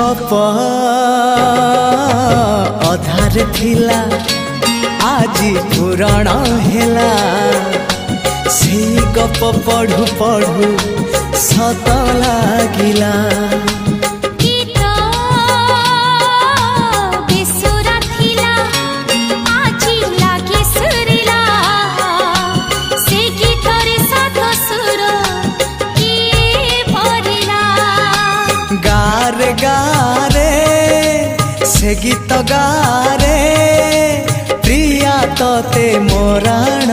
गप अधार थिला आजी पुराण हेला से गप पढ़ु पढ़ु सत लागिला गारे गारे से गीत गारे प्रिया तोते मोराण